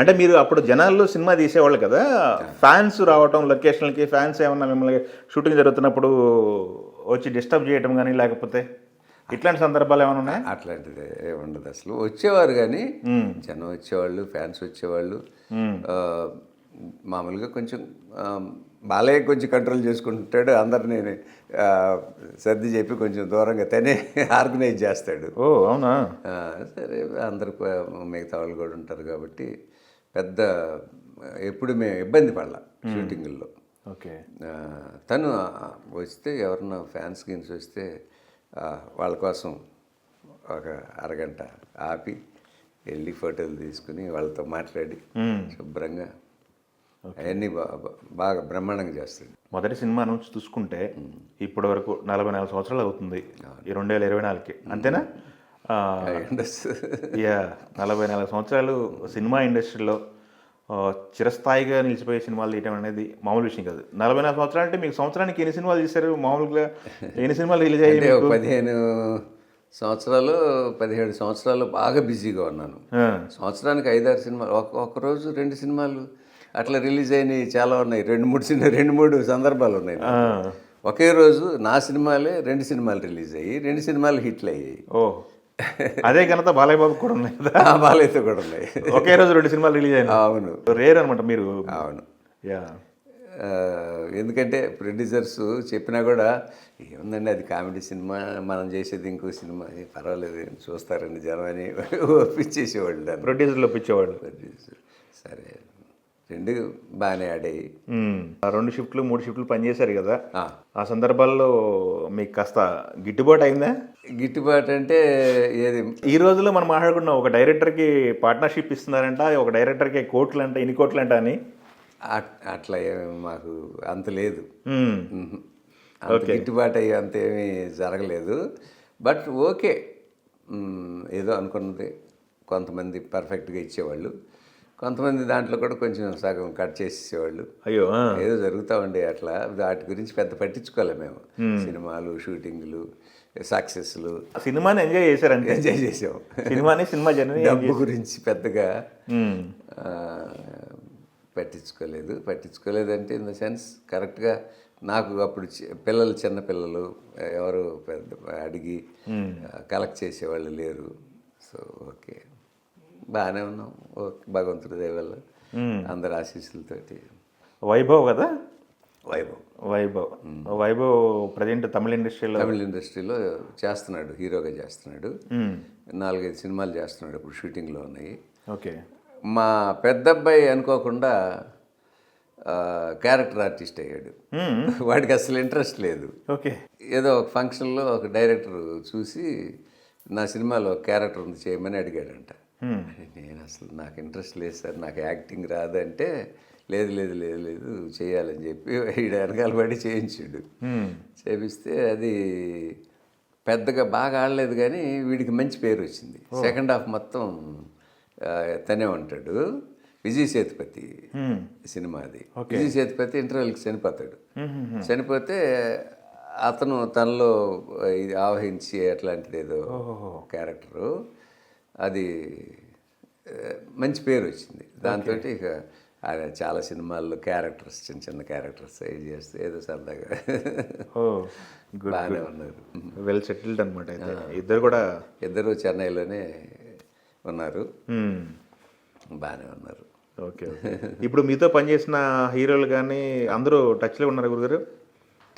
అంటే మీరు అప్పుడు జనాల్లో సినిమా తీసేవాళ్ళు కదా, ఫ్యాన్స్ రావటం లొకేషన్లకి, ఫ్యాన్స్ ఏమన్నా మిమ్మల్ని షూటింగ్ జరుగుతున్నప్పుడు వచ్చి డిస్టర్బ్ చేయటం కానీ, లేకపోతే ఇట్లాంటి సందర్భాలు ఏమైనా ఉన్నాయా? అట్లాంటిది ఏముండదు అసలు. వచ్చేవారు కానీ జనం వచ్చేవాళ్ళు, ఫ్యాన్స్ వచ్చేవాళ్ళు. మామూలుగా కొంచెం బాలయ్య కొంచెం కంట్రోల్ చేసుకుంటాడు, అందరినీ సర్ది చెప్పి కొంచెం దూరంగా తనే ఆర్గనైజ్ చేస్తాడు. ఓ అవునా? సరే, అందరు మిగతా వాళ్ళు కూడా ఉంటారు కాబట్టి పెద్ద ఎప్పుడు మేము ఇబ్బంది పడాల షూటింగుల్లో. ఓకే. తను వస్తే ఎవరన్నా ఫ్యాన్స్ గిన్స్ వస్తే వాళ్ళ కోసం ఒక అరగంట ఆపి వెళ్ళి ఫోటోలు తీసుకుని వాళ్ళతో మాట్లాడి శుభ్రంగా అవన్నీ బాగా బ్రహ్మాండంగా చేస్తాడు. మొదటి సినిమా నుంచి చూసుకుంటే ఇప్పటి వరకు 44 సంవత్సరాలు అవుతుంది, ఈ 2024కి, అంతేనా? యా, 44 సంవత్సరాలు సినిమా ఇండస్ట్రీలో చిరస్థాయిగా నిలిచిపోయే సినిమాలు తీయటం అనేది మామూలు విషయం కాదు. 44 సంవత్సరాలు అంటే మీకు సంవత్సరానికి ఎన్ని సినిమాలు తీశారు? మామూలుగా ఎన్ని సినిమాలు రిలీజ్ అయ్యాయి? 15 సంవత్సరాలు 17 సంవత్సరాలు బాగా బిజీగా ఉన్నాను. సంవత్సరానికి 5-6 సినిమాలు, ఒక్కరోజు 2 సినిమాలు అట్లా రిలీజ్ అయినాయి చాలా ఉన్నాయి. 2-3 సందర్భాలు ఉన్నాయి. ఒకే రోజు నా సినిమాలే 2 సినిమాలు రిలీజ్ అయ్యి 2 సినిమాలు హిట్లు అయ్యాయి. ఓ, అదే ఘనత బాలయ్య బాబు కూడా ఉన్నాయి కదా? బాలయ్యతో కూడా ఉన్నాయి. ఒకే రోజు 2 సినిమాలు రిలీజ్ అయ్యాయి. అవును, రేర్ అనమాట మీరు. అవును. యా, ఎందుకంటే ప్రొడ్యూసర్స్ చెప్పినా కూడా ఏముందండి అది కామెడీ సినిమా, మనం చేసేది ఇంకో సినిమా, పర్వాలేదు చూస్తారండి జనం అని ఒప్పించేసేవాళ్ళు. ప్రొడ్యూసర్లు ఒప్పించేవాళ్ళు. సరే, 2 బాగానే ఆడాయి. 2 షిఫ్ట్లు 3 షిఫ్ట్లు పనిచేశారు కదా, ఆ సందర్భాల్లో మీకు కాస్త గిట్టుబాటు అయిందా? గిట్టుబాటు అంటే ఏది, ఈ రోజుల్లో మనం మాట్లాడుకున్నాం, ఒక డైరెక్టర్కి పార్ట్నర్షిప్ ఇస్తున్నారంట, ఒక డైరెక్టర్కి కోట్లంట, ఇన్ని కోట్లంట అని. అట్లా మాకు అంత లేదు, అంత గిట్టుబాటు అయ్యి అంతేమీ జరగలేదు. బట్ ఓకే, ఏదో అనుకున్నది. కొంతమంది పర్ఫెక్ట్గా ఇచ్చేవాళ్ళు, కొంతమంది దాంట్లో కూడా కొంచెం సగం కట్ చేసేసేవాళ్ళు. అయ్యో, ఏదో జరుగుతూ ఉండే అట్లా. వాటి గురించి పెద్ద పట్టించుకోలేము మేము. సినిమాలు, షూటింగ్లు, సక్సెస్లు, సినిమాని ఎంజాయ్ చేశారంటే ఎంజాయ్ చేసాం. సినిమా జర్నీ డబ్బు గురించి పెద్దగా పట్టించుకోలేదంటే ఇన్ ద సెన్స్ కరెక్ట్గా నాకు అప్పుడు పిల్లలు, చిన్న పిల్లలు ఎవరు పెద్ద అడిగి కలెక్ట్ చేసేవాళ్ళు లేరు. సో ఓకే, బాగానే ఉన్నాం. ఓకే, భగవంతుడి దయ వల్ల అందరి ఆశీస్సులతోటి. వైభవ్ కదా? వైభవ్ ప్రజెంట్ తమిళ ఇండస్ట్రీలో చేస్తున్నాడు, హీరోగా చేస్తున్నాడు. 4-5 సినిమాలు చేస్తున్నాడు, ఇప్పుడు షూటింగ్లో ఉన్నాయి. ఓకే. మా పెద్దబ్బాయి అనుకోకుండా క్యారెక్టర్ ఆర్టిస్ట్ అయ్యాడు. వాడికి అసలు ఇంట్రెస్ట్ లేదు. ఓకే. ఏదో ఒక ఫంక్షన్లో ఒక డైరెక్టర్ చూసి నా సినిమాలో క్యారెక్టర్ ఉంది చేయమని అడిగాడంట. నేను అసలు నాకు ఇంట్రెస్ట్ లేదు సార్, నాకు యాక్టింగ్ రాదంటే లేదు లేదు లేదు లేదు చేయాలని చెప్పి వీడు వెనకాల పడి చేయించాడు. చేపిస్తే అది పెద్దగా బాగా ఆడలేదు కానీ వీడికి మంచి పేరు వచ్చింది. సెకండ్ హాఫ్ మొత్తం తనే ఉంటాడు. విజయ్ సేతుపతి సినిమా అది. విజయ్ సేతుపతి ఇంటర్వెల్కి చనిపోతాడు. చనిపోతే అతను తనలో ఇది ఆవహించి అట్లాంటిది ఏదో క్యారెక్టరు, అది మంచి పేరు వచ్చింది. దాంతో ఇక చాలా సినిమాల్లో క్యారెక్టర్స్, చిన్న చిన్న క్యారెక్టర్స్ చేస్తే ఏదో సరదాగా బాగానే ఉన్నారు. వెల్ సెటిల్డ్ అనమాట. ఇద్దరు చెన్నైలోనే ఉన్నారు, బాగానే ఉన్నారు. ఓకే. ఇప్పుడు మీతో పనిచేసిన హీరోలు కానీ అందరూ టచ్లో ఉన్నారు గురుగారు?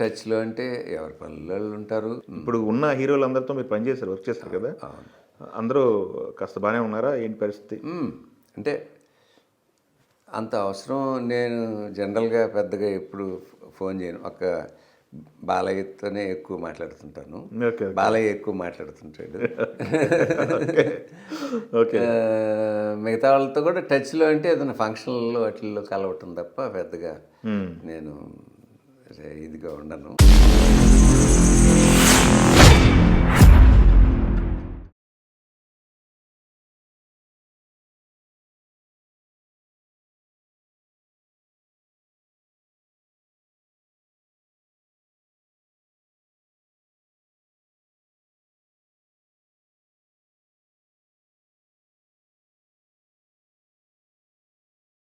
టచ్లో అంటే ఎవరి పనులు ఉంటారు. ఇప్పుడు ఉన్న హీరోలు అందరితో మీరు పనిచేస్తారు, వర్క్ చేస్తారు కదా, అందరూ కాస్త బాగానే ఉన్నారా? ఏంటి పరిస్థితి? అంటే అంత అవసరం నేను జనరల్గా పెద్దగా ఎప్పుడు ఫోన్ చేయను. ఒక బాలయ్యతోనే ఎక్కువ మాట్లాడుతుంటాను. బాలయ్య ఎక్కువ మాట్లాడుతుంటాడు. మిగతా వాళ్ళతో కూడా టచ్లో అంటే ఏదైనా ఫంక్షన్లలో వాటిల్లో కలవటం తప్ప పెద్దగా నేను ఇదిగా ఉండను.